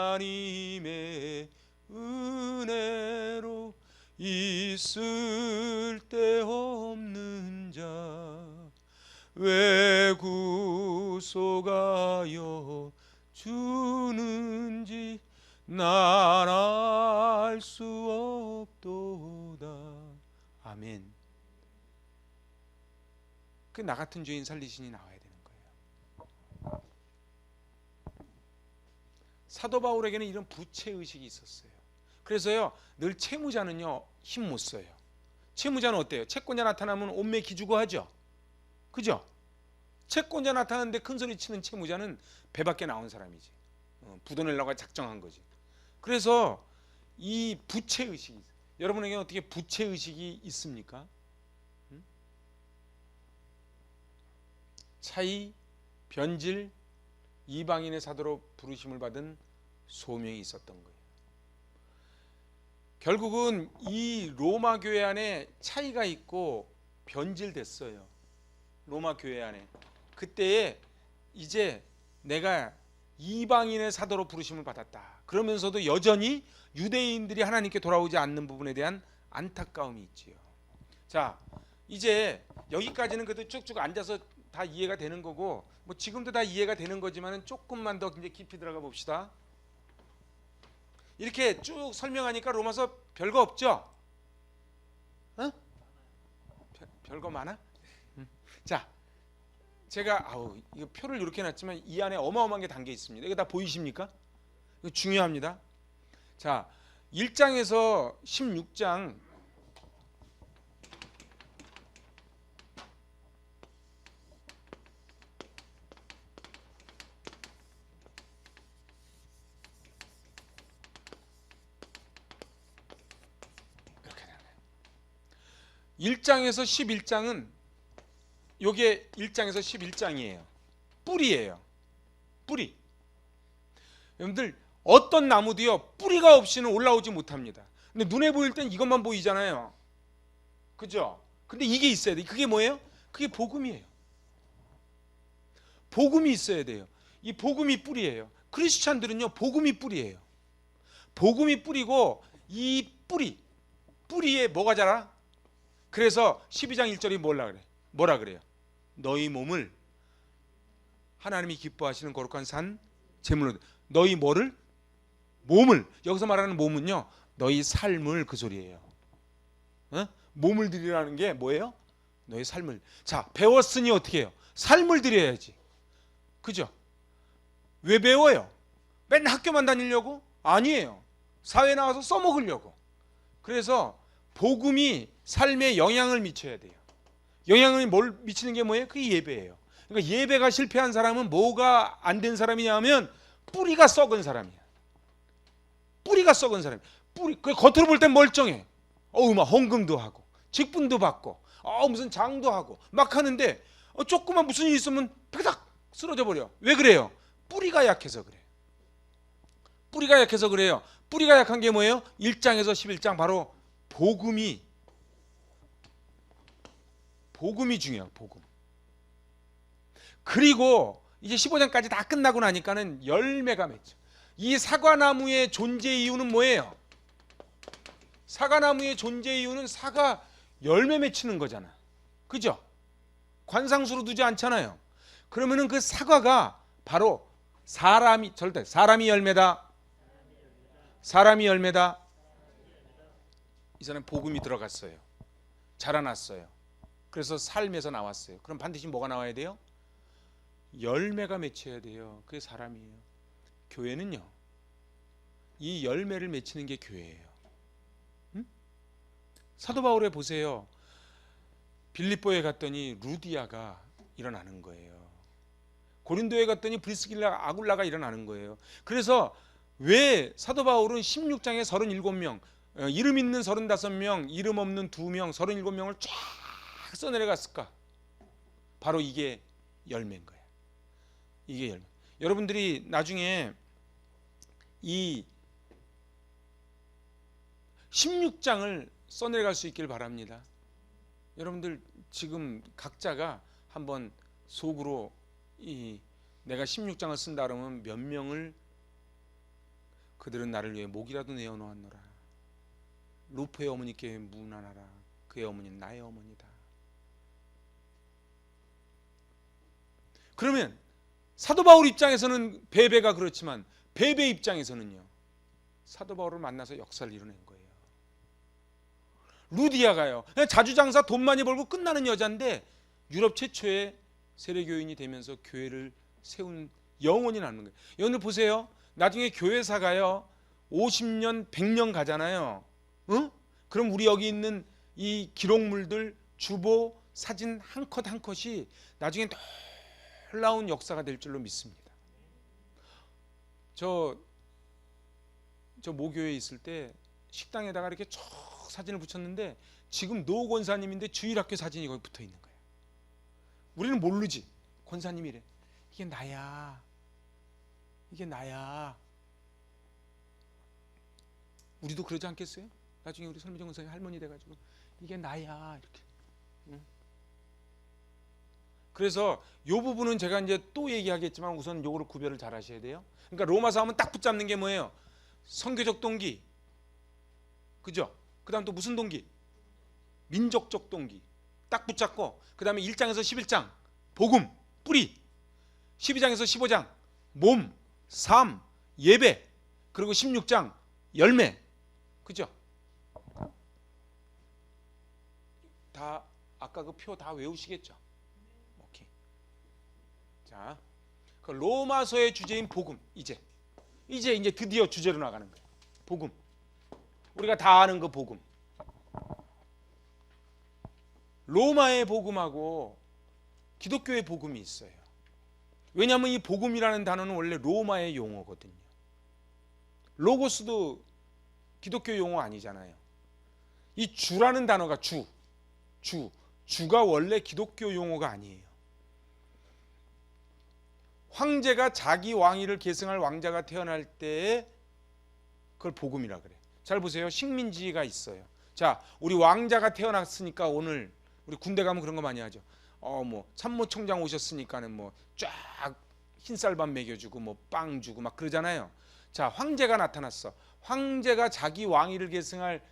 하나님의 은혜로 있을 데 없는 자 왜 구속하여 주는지 난 알 수 없도다. 아멘. 그 나 같은 죄인 살리신이 나와야 되는 거예요. 사도 바울에게는 이런 부채 의식이 있었어요. 그래서요 늘 채무자는요 힘 못 써요. 채무자는 어때요? 채권자 나타나면 온매 기주고 하죠. 그죠? 채권자 나타나는데 큰 소리 치는 채무자는 배 밖에 나온 사람이지. 부도내려고 작정한 거지. 그래서 이 부채 의식이 있어요. 여러분에게 어떻게 부채 의식이 있습니까? 차이, 변질, 이방인의 사도로 부르심을 받은 소명이 있었던 거예요. 결국은 이 로마 교회 안에 차이가 있고 변질됐어요. 로마 교회 안에. 그때에 이제 내가 이방인의 사도로 부르심을 받았다. 그러면서도 여전히 유대인들이 하나님께 돌아오지 않는 부분에 대한 안타까움이 있지요. 자, 이제 여기까지는 그래도 쭉쭉 앉아서 다 이해가 되는 거고, 뭐 지금도 다 이해가 되는 거지만은 조금만 더 이제 깊이 들어가 봅시다. 이렇게 쭉 설명하니까 로마서 별거 없죠? 어? 별거 많아? 자, 제가 이거 표를 이렇게 놨지만 이 안에 어마어마한 게 담겨 있습니다. 이거 다 보이십니까? 이거 중요합니다. 자, 1장에서 16장 이렇게 되네요. 1장에서 11장은 요게 1장에서 11장이에요. 뿌리예요. 뿌리. 여러분들 어떤 나무도요 뿌리가 없이는 올라오지 못합니다. 근데 눈에 보일 땐 이것만 보이잖아요. 그죠? 근데 이게 있어야 돼. 그게 뭐예요? 그게 복음이에요. 복음이 있어야 돼요. 이 복음이 뿌리예요. 크리스찬들은요 복음이 뿌리예요. 복음이 뿌리고 이 뿌리에 뭐가 자라? 그래서 12장 1절이 뭐라 그래요? 너희 몸을 하나님이 기뻐하시는 거룩한 산 제물로. 너희 뭐를? 몸을. 여기서 말하는 몸은요 너희 삶을 그 소리예요. 몸을 드리라는 게 뭐예요? 너희 삶을. 자, 배웠으니 어떻게 해요? 삶을 드려야지. 그죠? 왜 배워요? 맨날 학교만 다니려고? 아니에요. 사회 나와서 써먹으려고. 그래서 복음이 삶에 영향을 미쳐야 돼요. 영향을 미치는 게 뭐예요? 그게 예배예요. 그러니까 예배가 실패한 사람은 뭐가 안 된 사람이냐 하면 뿌리가 썩은 사람이야. 뿌리가 썩은 사람. 그 겉으로 볼 땐 멀쩡해. 막 헌금도 하고 직분도 받고 무슨 장도 하고 막 하는데 조금만 무슨 일 있으면 팍 쓰러져 버려. 왜 그래요? 뿌리가 약해서 그래. 뿌리가 약해서 그래요. 뿌리가 약한 게 뭐예요? 1장에서 11장 바로 복음이 복음이 중요해요. 복음. 그리고 이제 15장까지 다 끝나고 나니까는 열매가 맺죠. 이 사과나무의 존재 이유는 뭐예요? 사과나무의 존재 이유는 사과 열매 맺히는 거잖아. 그죠? 관상수로 두지 않잖아요. 그러면은 그 사과가 바로 사람이 열매다. 사람이 열매다. 이 사람 복음이 들어갔어요. 자라났어요. 그래서 삶에서 나왔어요. 그럼 반드시 뭐가 나와야 돼요? 열매가 맺혀야 돼요. 그게 사람이에요. 교회는요, 이 열매를 맺히는 게 교회예요. 응? 사도 바울에 보세요. 빌립보에 갔더니 루디아가 일어나는 거예요. 고린도에 갔더니 브리스길라 아굴라가 일어나는 거예요. 그래서 왜 사도 바울은 16장에 37명, 이름 있는 35명, 이름 없는 2명, 37명을 쫙 써내려갔을까? 바로 이게 열매인 거예요. 이게 열매. 여러분들이 나중에 이 16장을 써내려갈 수 있길 바랍니다. 여러분들 지금 각자가 한번 속으로 내가 16장을 쓴다 그러면 몇 명을 그들은 나를 위해 목이라도 내어놓았노라. 루프의 어머니께 문안하라. 그의 어머니는 나의 어머니다. 그러면 사도 바울 입장에서는 베베가 그렇지만 베베 입장에서는요, 사도 바울을 만나서 역사를 이뤄낸 거예요. 루디아가요, 자주장사 돈 많이 벌고 끝나는 여자인데 유럽 최초의 세례교인이 되면서 교회를 세운 영혼이 나는 거예요. 여러분들 보세요. 나중에 교회사가요 50년 100년 가잖아요. 응? 그럼 우리 여기 있는 이 기록물들, 주보, 사진 한 컷 한 컷이 나중에 놀라운 역사가 될 줄로 믿습니다. 저 모교에 있을 때 식당에다가 이렇게 쭉 사진을 붙였는데 지금 노 권사님인데 주일학교 사진이 거기 붙어 있는 거예요. 우리는 모르지. 권사님이래. 이게 나야. 이게 나야. 우리도 그러지 않겠어요? 나중에 우리 설미정 권사님 할머니 돼가지고 이게 나야 이렇게. 응? 그래서 이 부분은 제가 이제 또 얘기하겠지만 우선 요거를 구별을 잘 하셔야 돼요. 그러니까 로마서 하면 딱 붙잡는 게 뭐예요? 선교적 동기, 그죠? 그 다음 또 무슨 동기? 민족적 동기 딱 붙잡고, 그 다음에 1장에서 11장 복음, 뿌리, 12장에서 15장 몸, 삶, 예배, 그리고 16장 열매, 그죠? 다 아까 그 표 다 외우시겠죠? 오케이. 자, 그 로마서의 주제인 복음, 이제 드디어 주제로 나가는 거예요. 복음. 우리가 다 아는 그 복음. 로마의 복음하고 기독교의 복음이 있어요. 왜냐하면 이 복음이라는 단어는 원래 로마의 용어거든요. 로고스도 기독교 용어 아니잖아요. 이 주라는 단어가 주가 원래 기독교 용어가 아니에요. 황제가 자기 왕위를 계승할 왕자가 태어날 때에 그걸 복음이라 그래. 잘 보세요. 식민지가 있어요. 자, 우리 왕자가 태어났으니까 오늘 우리 군대 가면 그런 거 많이 하죠. 뭐 참모총장 오셨으니까는 뭐 쫙 흰쌀밥 먹여주고 뭐 빵 주고 막 그러잖아요. 자, 황제가 나타났어. 황제가 자기 왕위를 계승할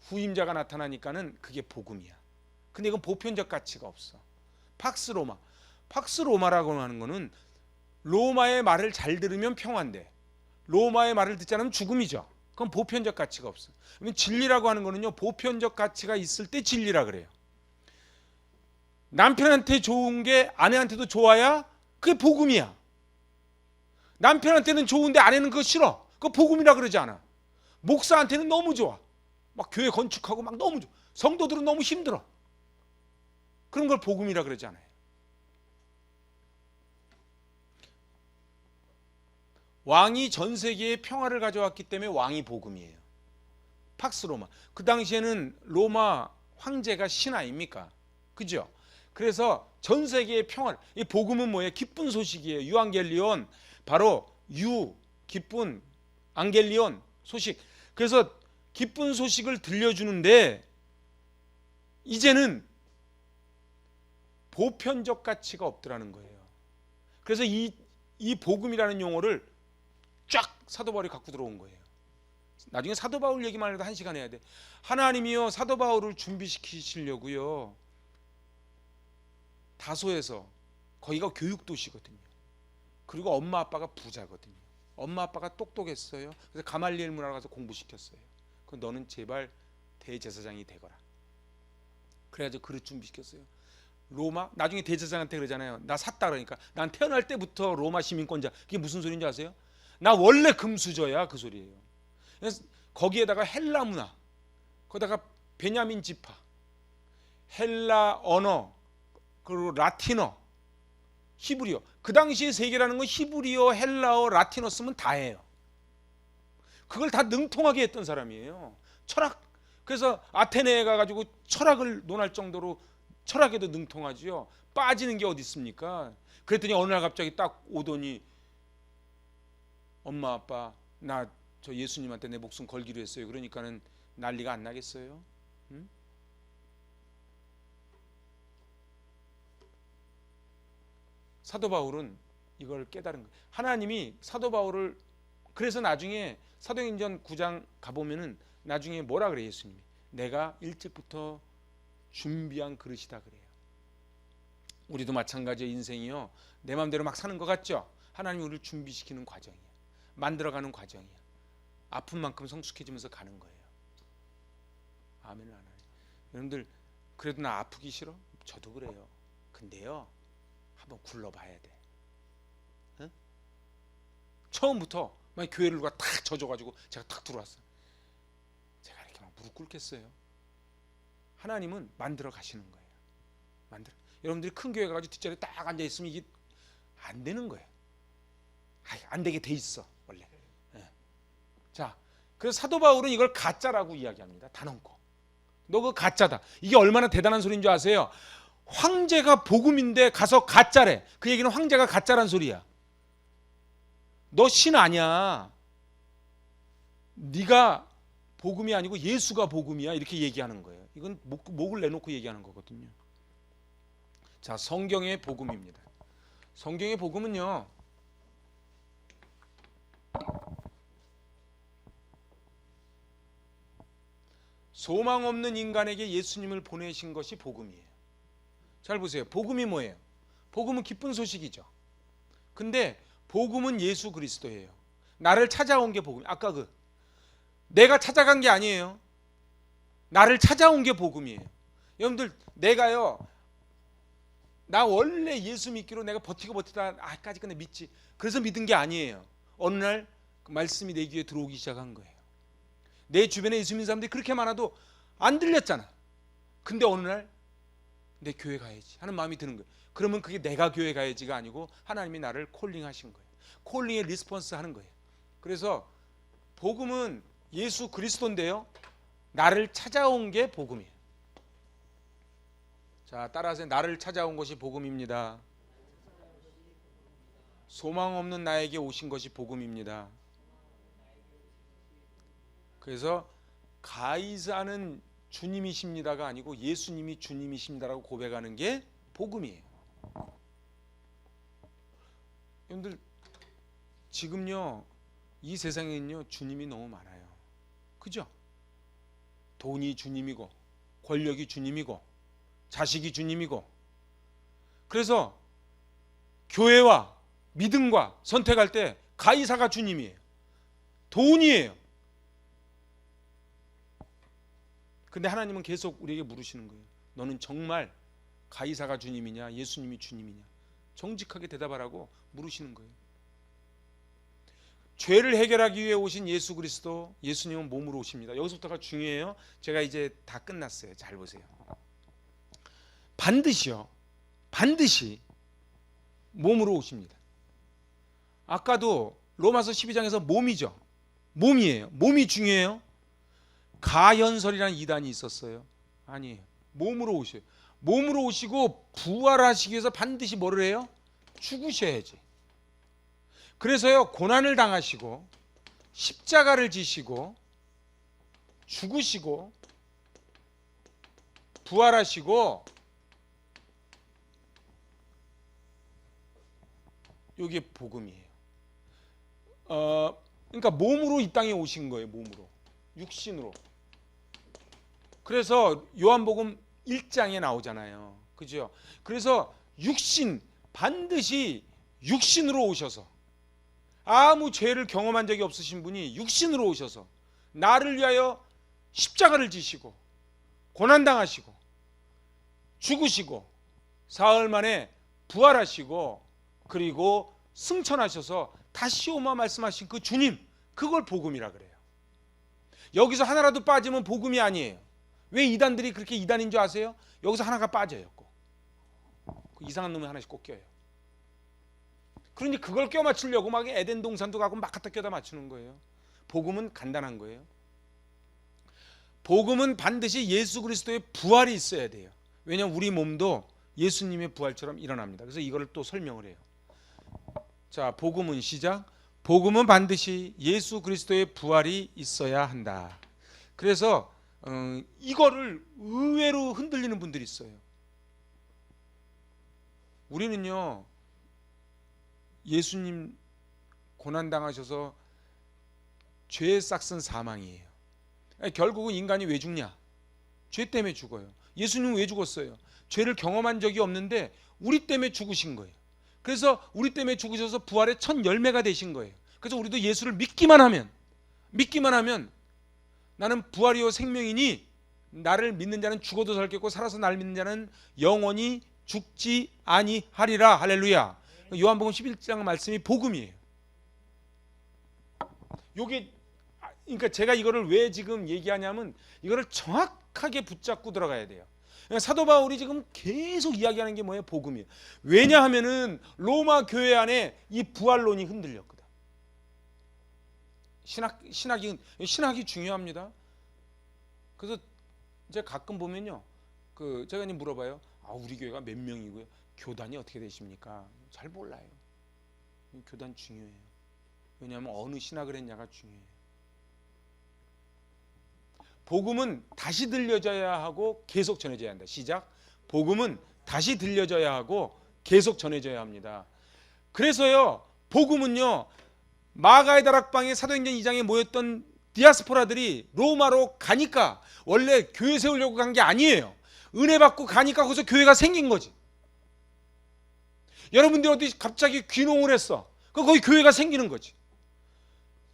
후임자가 나타나니까는 그게 복음이야. 근데 이건 보편적 가치가 없어. 팍스로마라고 하는 거는 로마의 말을 잘 들으면 평화인데 로마의 말을 듣지 않으면 죽음이죠. 그건 보편적 가치가 없어. 그러면 진리라고 하는 거는요, 보편적 가치가 있을 때 진리라 그래요. 남편한테 좋은 게 아내한테도 좋아야 그게 복음이야. 남편한테는 좋은데 아내는 그거 싫어. 그거 복음이라 그러지 않아. 목사한테는 너무 좋아. 막 교회 건축하고 막 너무 좋아. 성도들은 너무 힘들어. 그런 걸 복음이라 그러지 않아요. 왕이 전 세계에 평화를 가져왔기 때문에 왕이 복음이에요. 팍스로마. 그 당시에는 로마 황제가 신 아닙니까? 그죠? 그래서 전 세계의 평화를, 이 복음은 뭐예요? 기쁜 소식이에요. 유앙겔리온, 바로 기쁜 앙겔리온 소식. 그래서 기쁜 소식을 들려주는데 이제는 보편적 가치가 없더라는 거예요. 그래서 이 복음이라는 용어를 쫙 사도 바울이 갖고 들어온 거예요. 나중에 사도 바울 얘기만 해도 1시간 해야 돼. 하나님이요 사도 바울을 준비시키시려고요 다소에서, 거기가 교육도시거든요. 그리고 엄마 아빠가 부자거든요. 엄마 아빠가 똑똑했어요. 그래서 가말리엘 문화로 가서 공부시켰어요. 그 너는 제발 대제사장이 되거라. 그래가지고 그릇 준비시켰어요. 로마, 나중에 대제사장한테 그러잖아요. 나 샀다 그러니까. 난 태어날 때부터 로마 시민권자. 그게 무슨 소리인지 아세요? 나 원래 금수저야, 그 소리예요. 그래서 거기에다가 헬라 문화, 거기다가 베냐민 지파, 헬라 언어, 그리고 라틴어, 히브리어. 그 당시에 세계라는 건 히브리어, 헬라어, 라틴어 쓰면 다예요. 그걸 다 능통하게 했던 사람이에요. 철학. 그래서 아테네에 가가지고 철학을 논할 정도로 철학에도 능통하지요. 빠지는 게 어디 있습니까? 그랬더니 어느 날 갑자기 딱 오더니 엄마 아빠 나 저 예수님한테 내 목숨 걸기로 했어요. 그러니까는 난리가 안 나겠어요? 응? 사도 바울은 이걸 깨달은 거예요. 하나님이 사도 바울을, 그래서 나중에 사도행전 9장 가보면은 나중에 뭐라 그래요? 예수님이 내가 일찍부터 준비한 그릇이다 그래요. 우리도 마찬가지의 인생이요 내 마음대로 막 사는 것 같죠? 하나님이 우리를 준비시키는 과정이야. 만들어가는 과정이야. 아픈 만큼 성숙해지면서 가는 거예요. 아멘. 안 하네. 여러분들 그래도 나 아프기 싫어? 저도 그래요. 근데요 한번 굴러봐야 돼. 응? 처음부터 막 교회를 누가 탁 져줘가지고 제가 탁 들어왔어요. 제가 이렇게 막 무릎 꿇겠어요? 하나님은 만들어 가시는 거예요. 여러분들이 큰 교회 가가지고 뒷자리에 딱 앉아 있으면 이게 안 되는 거예요. 안 되게 돼 있어 원래. 네. 자, 그래서 사도 바울은 이걸 가짜라고 이야기합니다. 단언코. 너 그거 가짜다. 이게 얼마나 대단한 소리인 줄 아세요? 황제가 복음인데 가서 가짜래. 그 얘기는 황제가 가짜란 소리야. 너 신 아니야. 네가 복음이 아니고 예수가 복음이야. 이렇게 얘기하는 거예요. 이건 목을 내놓고 얘기하는 거거든요. 자, 성경의 복음입니다. 성경의 복음은요 소망 없는 인간에게 예수님을 보내신 것이 복음이에요. 잘 보세요. 복음이 뭐예요? 복음은 기쁜 소식이죠. 근데 복음은 예수 그리스도예요. 나를 찾아온 게 복음. 아까 내가 찾아간 게 아니에요. 나를 찾아온 게 복음이에요. 여러분들 내가요 나 원래 예수 믿기로 내가 버티다 아까지 근데 믿지. 그래서 믿은 게 아니에요. 어느 날 그 말씀이 내 귀에 들어오기 시작한 거예요. 내 주변에 예수 믿는 사람들이 그렇게 많아도 안 들렸잖아. 근데 어느 날 내 교회 가야지 하는 마음이 드는 거예요. 그러면 그게 내가 교회 가야지가 아니고 하나님이 나를 콜링하신 거예요. 콜링에 리스폰스 하는 거예요. 그래서 복음은 예수 그리스도인데요 나를 찾아온 게 복음이에요. 자, 따라하세요. 나를 찾아온 것이 복음입니다. 소망 없는 나에게 오신 것이 복음입니다. 그래서 가이사는 주님이십니다가 아니고 예수님이 주님이십니다라고 고백하는 게 복음이에요. 여러분들 지금요 이 세상에는요 주님이 너무 많아요. 그죠? 돈이 주님이고 권력이 주님이고 자식이 주님이고. 그래서 교회와 믿음과 선택할 때 가이사가 주님이에요. 돈이에요. 근데 하나님은 계속 우리에게 물으시는 거예요. 너는 정말 가이사가 주님이냐 예수님이 주님이냐. 정직하게 대답하라고 물으시는 거예요. 죄를 해결하기 위해 오신 예수 그리스도, 예수님은 몸으로 오십니다. 여기서부터가 중요해요. 제가 이제 다 끝났어요. 잘 보세요. 반드시 몸으로 오십니다. 아까도 로마서 12장에서 몸이죠. 몸이에요. 몸이 중요해요. 가연설이라는 이단이 있었어요. 아니에요. 몸으로 오셔요. 몸으로 오시고 부활하시기 위해서 반드시 뭐를 해요? 죽으셔야지. 그래서요 고난을 당하시고 십자가를 지시고 죽으시고 부활하시고 이게 복음이에요. 그러니까 몸으로 이 땅에 오신 거예요. 몸으로, 육신으로. 그래서 요한복음 1장에 나오잖아요. 그죠? 그래서 육신, 반드시 육신으로 오셔서, 아무 죄를 경험한 적이 없으신 분이 육신으로 오셔서 나를 위하여 십자가를 지시고 고난당하시고 죽으시고 사흘 만에 부활하시고 그리고 승천하셔서 다시 오마 말씀하신 그 주님, 그걸 복음이라 그래요. 여기서 하나라도 빠지면 복음이 아니에요. 왜 이단들이 그렇게 이단인 줄 아세요? 여기서 하나가 빠져요. 꼭. 그 이상한 놈이 하나씩 꼭 껴요. 그러니 그걸 껴 맞추려고 막 에덴 동산도 가고 막 갖다 껴다 맞추는 거예요. 복음은 간단한 거예요. 복음은 반드시 예수 그리스도의 부활이 있어야 돼요. 왜냐하면 우리 몸도 예수님의 부활처럼 일어납니다. 그래서 이거를 또 설명을 해요. 자, 복음은 시작. 복음은 반드시 예수 그리스도의 부활이 있어야 한다. 그래서 이거를 의외로 흔들리는 분들이 있어요. 우리는요, 예수님 고난당하셔서 죄의 싹은 사망이에요. 결국은 인간이 왜 죽냐? 죄 때문에 죽어요. 예수님은 왜 죽었어요? 죄를 경험한 적이 없는데 우리 때문에 죽으신 거예요. 그래서 우리 때문에 죽으셔서 부활의 첫 열매가 되신 거예요. 그래서 우리도 예수를 믿기만 하면 나는 부활이요 생명이니 나를 믿는 자는 죽어도 살겠고 살아서 나를 믿는 자는 영원히 죽지 아니하리라. 할렐루야. 요한복음 11장 말씀이 복음이에요. 요게 그러니까 제가 이거를 왜 지금 얘기하냐면 이거를 정확하게 붙잡고 들어가야 돼요. 사도 바울이 지금 계속 이야기하는 게 뭐예요? 복음이에요. 왜냐하면은 로마 교회 안에 이 부활론이 흔들렸거든. 신학이 중요합니다. 그래서 이제 가끔 보면요, 제가 이제 물어봐요. 우리 교회가 몇 명이고요? 교단이 어떻게 되십니까? 잘 몰라요. 교단 중요해요. 왜냐하면 어느 신학을 했냐가 중요해요. 복음은 다시 들려져야 하고 계속 전해져야 한다. 시작. 복음은 다시 들려져야 하고 계속 전해져야 합니다. 그래서요, 복음은요, 마가의 다락방에 사도행전 2장에 모였던 디아스포라들이 로마로 가니까 원래 교회 세우려고 간 게 아니에요. 은혜 받고 가니까 거기서 교회가 생긴 거지. 여러분들이 어디 갑자기 귀농을 했어. 거기 교회가 생기는 거지.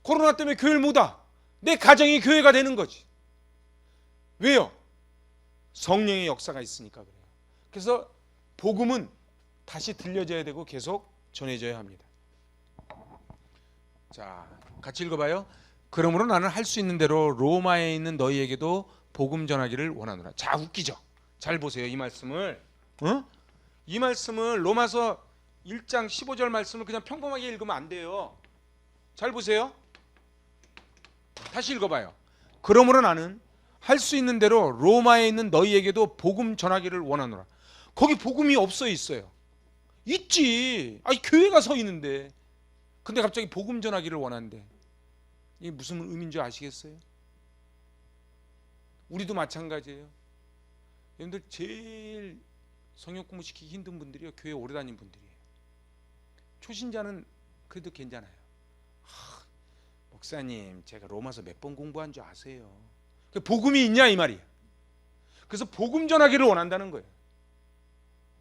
코로나 때문에 교회를 못 와. 내 가정이 교회가 되는 거지. 왜요? 성령의 역사가 있으니까 그래요. 그래서 복음은 다시 들려져야 되고 계속 전해져야 합니다. 자, 같이 읽어봐요. 그러므로 나는 할 수 있는 대로 로마에 있는 너희에게도 복음 전하기를 원하노라. 자, 웃기죠? 잘 보세요. 이 말씀을. 이 말씀을 로마서 1장 15절 말씀을 그냥 평범하게 읽으면 안 돼요. 잘 보세요. 다시 읽어봐요. 그러므로 나는 할 수 있는 대로 로마에 있는 너희에게도 복음 전하기를 원하노라. 거기 복음이 없어 있어요. 있지. 교회가 서 있는데. 근데 갑자기 복음 전하기를 원한대. 이게 무슨 의미인 줄 아시겠어요? 우리도 마찬가지예요. 여러분들 제일 성역 공부 시키기 힘든 분들이요, 교회 오래 다닌 분들이에요. 초신자는 그래도 괜찮아요. 목사님, 제가 로마서 몇 번 공부한 줄 아세요? 복음이 있냐 이 말이에요. 그래서 복음 전하기를 원한다는 거예요.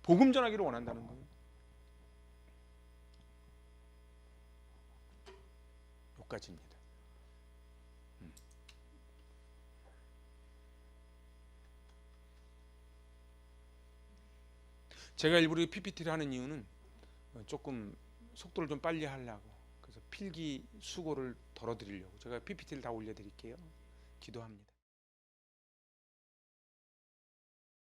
복음 전하기를 원한다는 거예요. 여기까지입니다. 제가 일부러 PPT를 하는 이유는 조금 속도를 좀 빨리 하려고, 그래서 필기 수고를 덜어드리려고 제가 PPT를 다 올려드릴게요. 기도합니다.